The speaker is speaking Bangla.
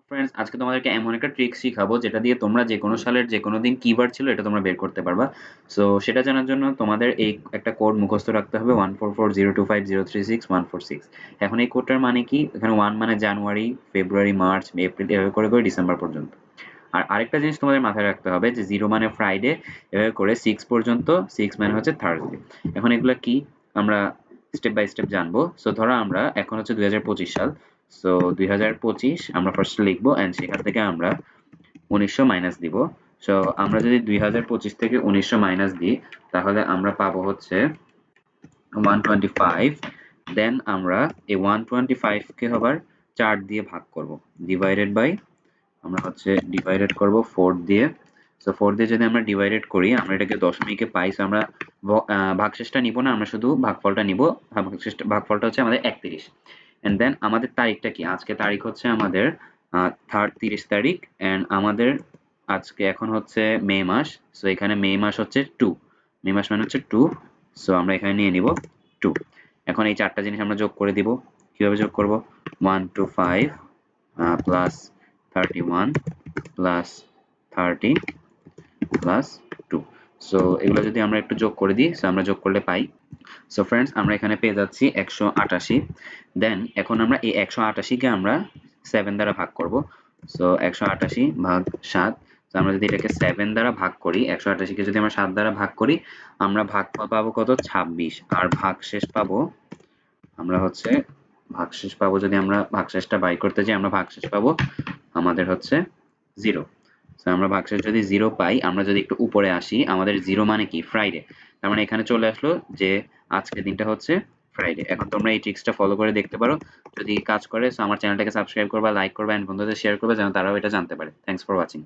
ফ্রেন্ডস, আজকে তোমাদেরকে এমন একটা ট্রিক শিখাবো যেটা দিয়ে তোমরা যে কোনো সালের যে কোনো দিন কি বার ছিল এটা তোমরা বের করতে পারবা। সো সেটা জানার জন্য তোমাদের এই একটা কোড মুখস্থ রাখতে হবে 144025036 এখন এই কোডটার মানে কি, এখানে 1 মানে জানুয়ারি, ফেব্রুয়ারি, মার্চ, এপ্রিল, এভাবে করে করে ডিসেম্বর পর্যন্ত। আর আরেকটা জিনিস তোমাদের মাথায় রাখতে হবে যে 0 মানে ফ্রাইডে, এভাবে করে 6 পর্যন্ত, 6 মানে হচ্ছে থার্সডে। এখন এগুলা কি আমরা স্টেপ বাই স্টেপ জানবো। সো ধরো আমরা এখন হচ্ছে 2025 সাল। সো 2025 আমরা ফার্স্ট লিখবো এন্ড সেখান থেকে আমরা 1900 মাইনাস দিব। সো আমরা যদি 2025 থেকে 1900 মাইনাস দিই তাহলে আমরা পাবো হচ্ছে 125। দেন আমরা এই 125 কে আবার 4 দিয়ে ভাগ করব, ডিভাইডেড বাই, আমরা হচ্ছে ডিভাইডেড করব 4 দিয়ে। সো 4 দিয়ে যদি আমরা ডিভাইডেড করি আমরা এটাকে দশমিকে পাই। সো আমরা ভাগশেষটা নিব না, আমরা শুধু ভাগফলটা নিব। ভাগফলটা হচ্ছে আমাদের 31। এন্ড দেন আমাদের তারিখটা কি, আজকে তারিখ হচ্ছে আমাদের 30 তারিখ। এন্ড আমাদের আজকে এখন হচ্ছে মে মাস। সো এখানে মে মাস হচ্ছে 2, মে মাস মানে হচ্ছে 2। সো আমরা এখানে নিয়ে নিব 2। এখন এই চারটা জিনিস আমরা যোগ করে দিব। কিভাবে যোগ করব? 125 প্লাস 31 প্লাস 30 প্লাস 2। সো এগুলো যদি আমরা একটু যোগ করে দিই, সো আমরা যোগ করলে পাই। সো ফ্রেন্ডস, আমরা এখানে পেয়ে যাচ্ছি 188। দেন এখন আমরা এই 188 কে আমরা 7 দ্বারা ভাগ করব। সো 188 ভাগ 7। তো আমরা যদি এটাকে 7 দ্বারা ভাগ করি, 188 কে যদি আমরা 7 দ্বারা ভাগ করি, আমরা ভাগফল পাবো কত? 26। আর ভাগশেষ পাবো আমরা হচ্ছে, ভাগশেষ পাবো যদি আমরা ভাগশেষটা বাই করতে যাই, আমরা ভাগশেষ পাবো আমাদের হচ্ছে 0। তো আমরা ভাগশেষ যদি 0 পাই, আমরা যদি একটু উপরে আসি, আমাদের 0 মানে কি? ফ্রাইডে। তার মানে এখানে চলে আসলো যে আজকের দিনটা হচ্ছে ফ্রাইডে। এখন তোমরা এই ট্রিক্সটা ফলো করে দেখতে পারো, যদি কাজ করে। সো আমার চ্যানেলটাকে সাবস্ক্রাইব করবা, লাইক করবা এন্ড বন্ধুদের শেয়ার করবা যেন তারাও এটা জানতে পারে। Thanks for watching.